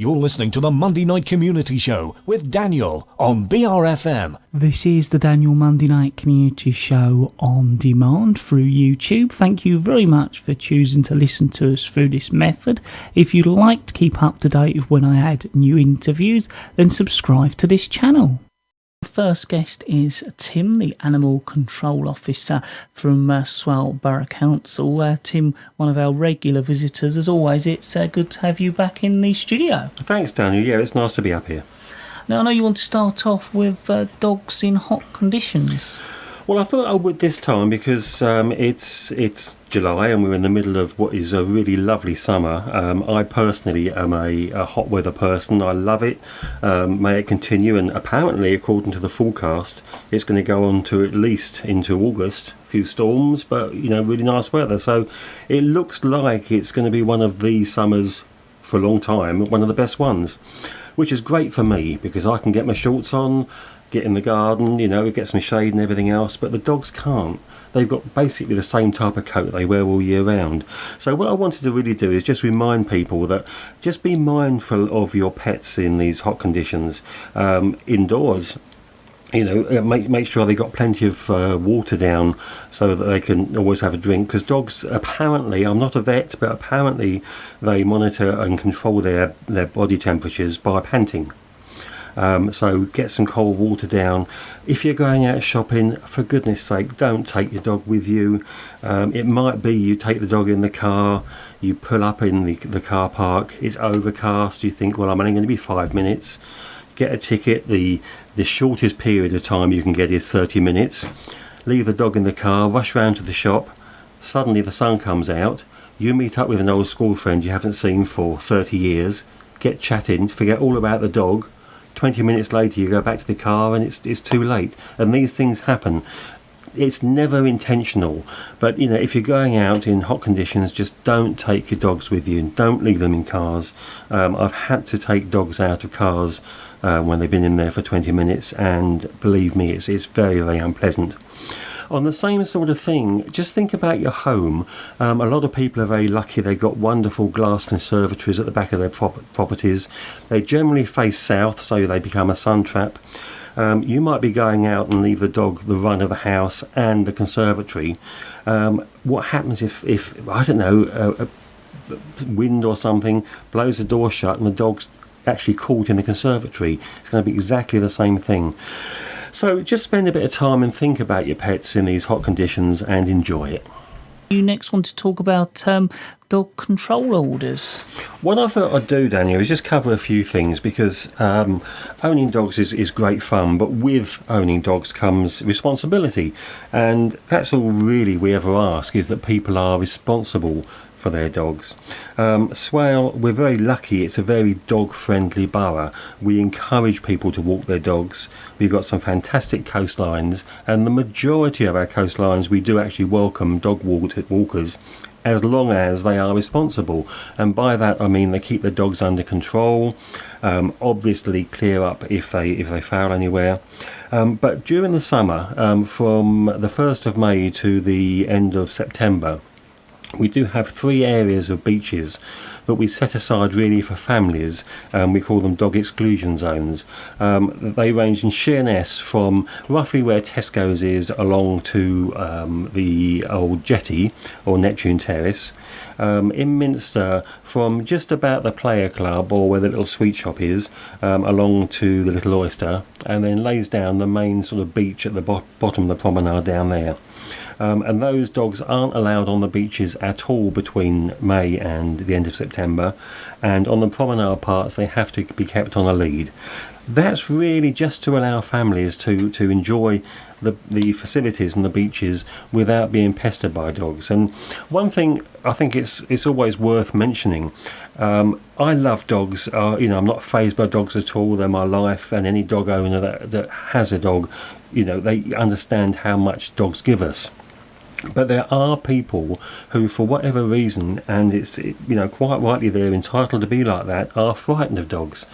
You're listening to the Monday Night Community Show with Daniel on BRFM. This is the Daniel Monday Night Community Show on demand through YouTube. Thank you very much for choosing to listen to us through this method. If you'd like to keep up to date with when I add new interviews, then subscribe to this channel. The first guest is Tim, the Animal Control Officer from Swale Borough Council. Tim, one of our regular visitors. As always, it's good to have you back in the studio. Thanks, Daniel. Yeah, it's nice to be up here. Now, I know you want to start off with dogs in hot conditions. Well, I thought I would this time because it's July and we're in the middle of what is a really lovely summer. I personally am a hot weather person. I love it. May it continue, and apparently, according to the forecast, it's going to go on to at least into August. A few storms, but really nice weather. So it looks like it's going to be one of these summers for a long time, one of the best ones, which is great for me because I can get my shorts on, get in the garden, get some shade and everything else, but the dogs can't. They've got basically the same type of coat they wear all year round. So what I wanted to really do is just remind people that just be mindful of your pets in these hot conditions. Indoors, make sure they got plenty of water down so that they can always have a drink, because dogs, apparently, I'm not a vet, but apparently they monitor and control their body temperatures by panting. So get some cold water down. If you're going out shopping, for goodness sake, don't take your dog with you. It might be you take the dog in the car, you pull up in the car park, it's overcast, you think, well, I'm only going to be 5 minutes. Get a ticket. The shortest period of time you can get is 30 minutes. Leave the dog in the car, rush round to the shop. Suddenly the sun comes out. You meet up with an old school friend you haven't seen for 30 years. Get chatting, forget all about the dog. 20 minutes later you go back to the car and it's too late, and these things happen. It's never intentional, but if you're going out in hot conditions, just don't take your dogs with you and don't leave them in cars. I've had to take dogs out of cars when they've been in there for 20 minutes, and believe me, it's very, very unpleasant. On the same sort of thing, just think about your home. A lot of people are very lucky. They've got wonderful glass conservatories at the back of their properties. They generally face south, so they become a sun trap. You might be going out and leave the dog the run of the house and the conservatory. What happens if I don't know, a wind or something blows the door shut and the dog's actually caught in the conservatory? It's going to be exactly the same thing. So just spend a bit of time and think about your pets in these hot conditions and enjoy it. You next want to talk about dog control orders. What I thought I'd do, Daniel, is just cover a few things, because owning dogs is great fun, but with owning dogs comes responsibility, and that's all really we ever ask, is that people are responsible for their dogs. Swale, we're very lucky. It's a very dog-friendly borough. We encourage people to walk their dogs. We've got some fantastic coastlines, and the majority of our coastlines we do actually welcome dog walkers, as long as they are responsible. And by that I mean they keep the dogs under control, obviously clear up if they foul anywhere. But during the summer, from the 1st of May to the end of September, we do have 3 areas of beaches that we set aside really for families. We call them dog exclusion zones. They range in Sheerness from roughly where Tesco's is along to the old jetty or Neptune Terrace. In Minster from just about the Player Club or where the little sweet shop is, along to the Little Oyster, and then lays down the main sort of beach at the bottom of the promenade down there. And those dogs aren't allowed on the beaches at all between May and the end of September, and on the promenade parts they have to be kept on a lead. That's really just to allow families to enjoy the facilities and the beaches without being pestered by dogs. And one thing I think it's always worth mentioning, I love dogs. I'm not fazed by dogs at all. They're my life, and any dog owner that has a dog, they understand how much dogs give us. But there are people who, for whatever reason, and it's quite rightly they're entitled to be like that, are frightened of dogs.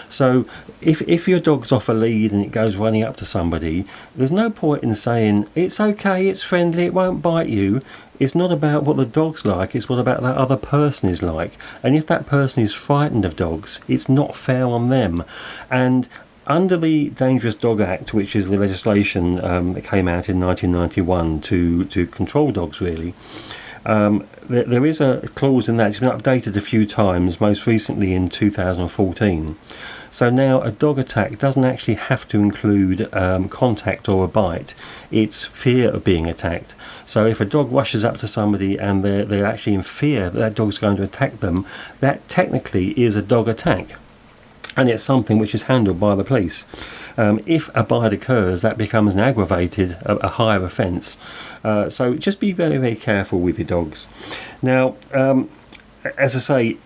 So if your dog's off a lead and it goes running up to somebody, there's no point in saying it's okay, it's friendly, it won't bite you. it's not about what the dog's like, it's what about that other person is like. And if that person is frightened of dogs, it's not fair on them. And under the Dangerous Dog Act, which is the legislation that came out in 1991 to control dogs, really, there is a clause in that. It's been updated a few times, most recently in 2014. So now a dog attack doesn't actually have to include contact or a bite. It's fear of being attacked. So if a dog rushes up to somebody and they're actually in fear that dog's going to attack them, that technically is a dog attack. And it's something which is handled by the police. If a bite occurs, that becomes an aggravated, a higher offence. So just be very, very careful with your dogs. Now, as I say,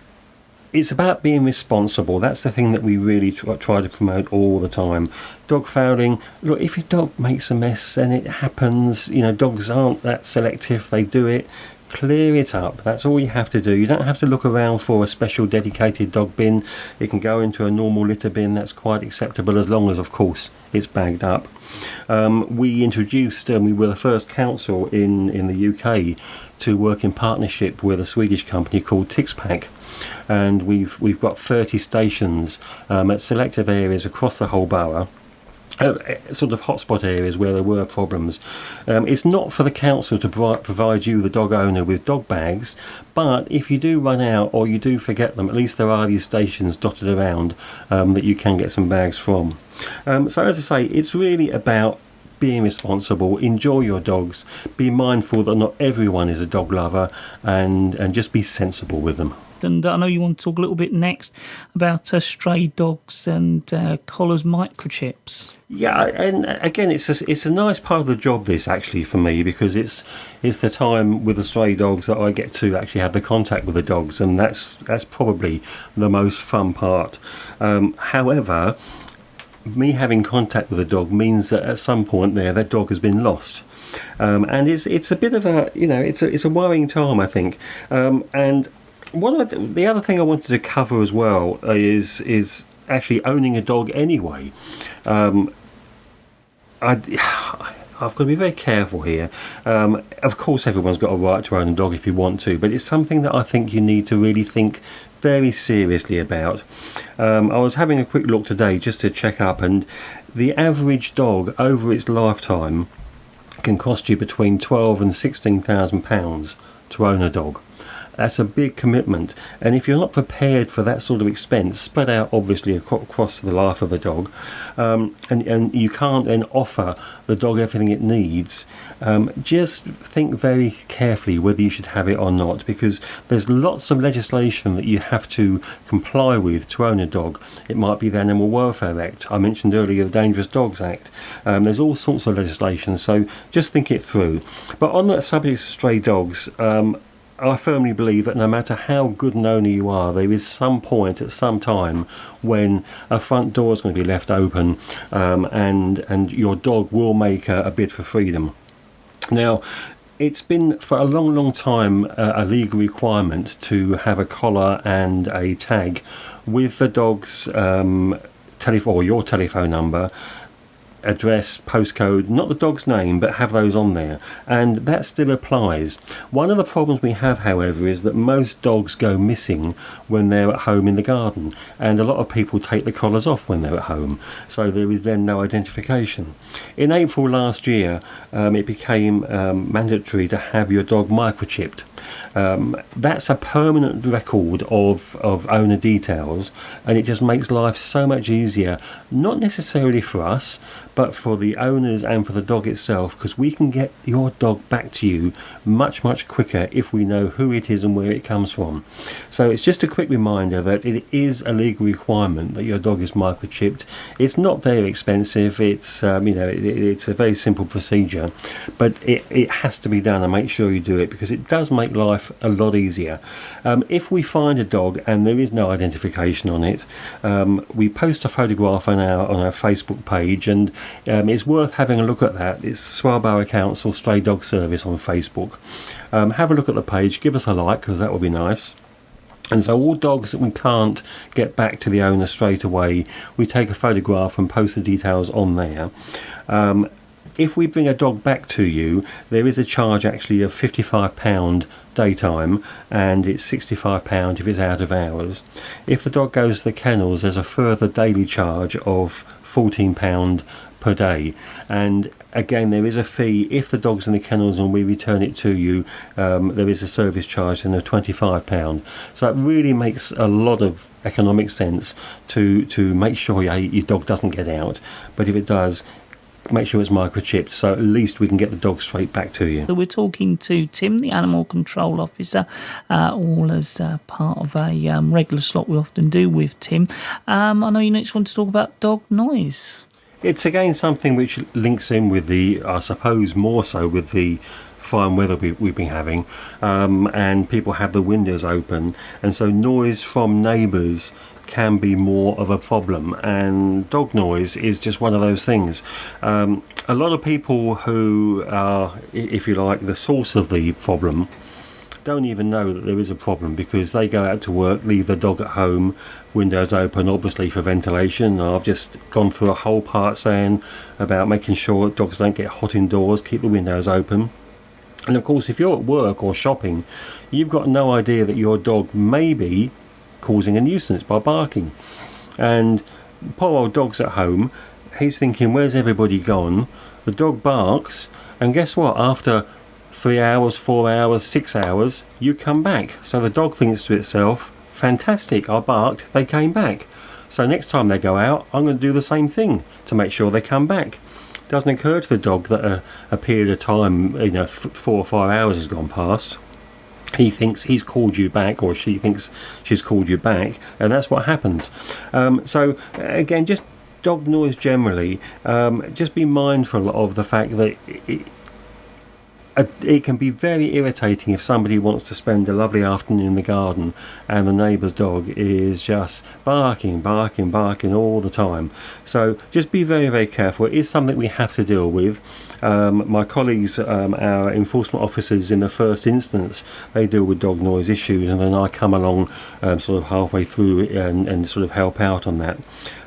it's about being responsible. That's the thing that we really try to promote all the time. Dog fouling, look, if your dog makes a mess and it happens, dogs aren't that selective, they do it. Clear it up. That's all you have to do. You don't have to look around for a special dedicated dog bin. It can go into a normal litter bin. That's quite acceptable, as long as, of course, it's bagged up. We introduced, we were the first council in the UK to work in partnership with a Swedish company called Tixpack, and we've got 30 stations at selective areas across the whole borough. Sort of hotspot areas where there were problems. It's not for the council to provide you, the dog owner, with dog bags, but if you do run out or you do forget them, at least there are these stations dotted around that you can get some bags from. So as I say, it's really about being responsible. Enjoy your dogs, be mindful that not everyone is a dog lover, and just be sensible with them. And I know you want to talk a little bit next about stray dogs and collars microchips. Yeah, and again, it's a nice part of the job, this, actually, for me, because it's the time with the stray dogs that I get to actually have the contact with the dogs, and that's probably the most fun part. However, me having contact with a dog means that at some point that dog has been lost. And it's a bit of a, it's a worrying time, I think. And the other thing I wanted to cover as well is actually owning a dog anyway. I've got to be very careful here. Of course, everyone's got a right to own a dog if you want to, but it's something that I think you need to really think very seriously about. I was having a quick look today just to check up, and the average dog over its lifetime can cost you between £12,000 and £16,000 to own a dog. That's a big commitment, and if you're not prepared for that sort of expense, spread out obviously across the life of the dog, and you can't then offer the dog everything it needs, just think very carefully whether you should have it or not, because there's lots of legislation that you have to comply with to own a dog. It might be the Animal Welfare Act, I mentioned earlier the Dangerous Dogs Act. There's all sorts of legislation, so just think it through. But on that subject of stray dogs, I firmly believe that no matter how good an owner you are, there is some point at some time when a front door is going to be left open, and your dog will make a bid for freedom. Now, it's been for a long, long time a legal requirement to have a collar and a tag with the dog's telephone or your telephone number, address, postcode, not the dog's name, but have those on there, and that still applies. One of the problems we have, however, is that most dogs go missing when they're at home in the garden, and a lot of people take the collars off when they're at home, so there is then no identification. In April last year, it became mandatory to have your dog microchipped. That's a permanent record of owner details, and it just makes life so much easier, not necessarily for us, but for the owners and for the dog itself, because we can get your dog back to you much, much quicker if we know who it is and where it comes from. So it's just a quick reminder that it is a legal requirement that your dog is microchipped. It's not very expensive. It's it's a very simple procedure, but it has to be done, and make sure you do it, because it does make life a lot easier. If we find a dog and there is no identification on it, we post a photograph on our Facebook page, and it's worth having a look at that. It's Swale Borough Council Stray Dog Service on Facebook. Have a look at the page, give us a like, because that would be nice. And so all dogs that we can't get back to the owner straight away, we take a photograph and post the details on there. if we bring a dog back to you, there is a charge actually of £55 daytime, and it's £65 if it's out of hours. If the dog goes to the kennels, there's a further daily charge of £14 per day, and again there is a fee if the dog's in the kennels and we return it to you. There is a service charge and of £25. So it really makes a lot of economic sense to make sure your dog doesn't get out, but if it does, make sure it's microchipped, so at least we can get the dog straight back to you. So we're talking to Tim, the animal control officer, all as part of a regular slot we often do with Tim. I know you next want to talk about dog noise. It's again something which links in with I suppose more so with the fine weather we've been having, and people have the windows open, and so noise from neighbours can be more of a problem, and dog noise is just one of those things. A lot of people who are, if you like, the source of the problem don't even know that there is a problem, because they go out to work, leave the dog at home, windows open, obviously for ventilation. I've just gone through a whole part saying about making sure dogs don't get hot indoors, keep the windows open. And of course, if you're at work or shopping, you've got no idea that your dog may be causing a nuisance by barking. And poor old dog's at home, he's thinking, where's everybody gone? The dog barks, and guess what? After 3 hours, 4 hours, 6 hours, you come back. So the dog thinks to itself, fantastic, I barked, they came back. So next time they go out, I'm going to do the same thing to make sure they come back. It doesn't occur to the dog that a period of time, 4 or 5 hours has gone past. He thinks he's called you back, or she thinks she's called you back, and that's what happens. So again, just dog noise generally, just be mindful of the fact that it can be very irritating if somebody wants to spend a lovely afternoon in the garden and the neighbour's dog is just barking all the time. So just be very, very careful. It is something we have to deal with. My colleagues, our enforcement officers in the first instance, they deal with dog noise issues, and then I come along sort of halfway through and sort of help out on that.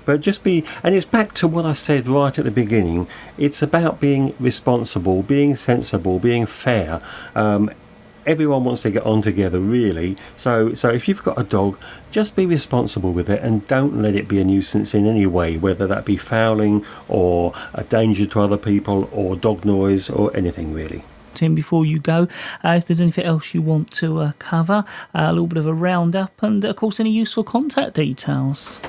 But and it's back to what I said right at the beginning. It's about being responsible, being sensible, being fair. Everyone wants to get on together, really. So if you've got a dog, just be responsible with it and don't let it be a nuisance in any way, whether that be fouling or a danger to other people or dog noise or anything really. Tim, before you go, if there's anything else you want to cover, a little bit of a roundup, and of course any useful contact details.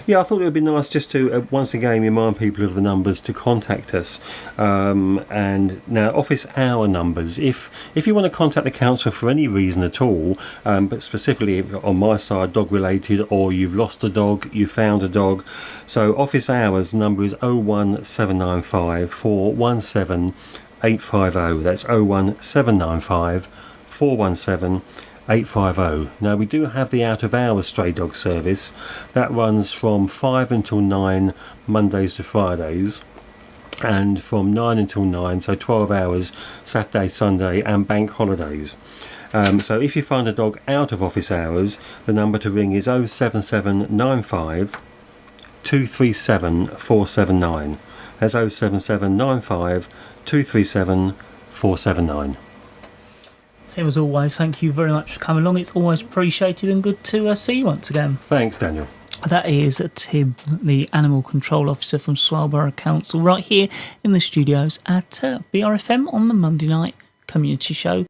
Yeah, I thought it would be nice just to once again remind people of the numbers to contact us. And now, office hour numbers. If you want to contact the council for any reason at all, but specifically on my side, dog related, or you've lost a dog, you found a dog. So office hours number is 01795 417 850. That's 01795 417 850. Now we do have the out of hours stray dog service that runs from 5 until 9 Mondays to Fridays, and from 9 until 9, so 12 hours Saturday, Sunday and bank holidays. So if you find a dog out of office hours, the number to ring is 07795 237 479. That's 07795 237 479. Same as always, thank you very much for coming along. It's always appreciated and good to see you once again. Thanks, Daniel. That is Tim, the Animal Control Officer from Swale Borough Council, right here in the studios at BRFM on the Monday Night Community Show.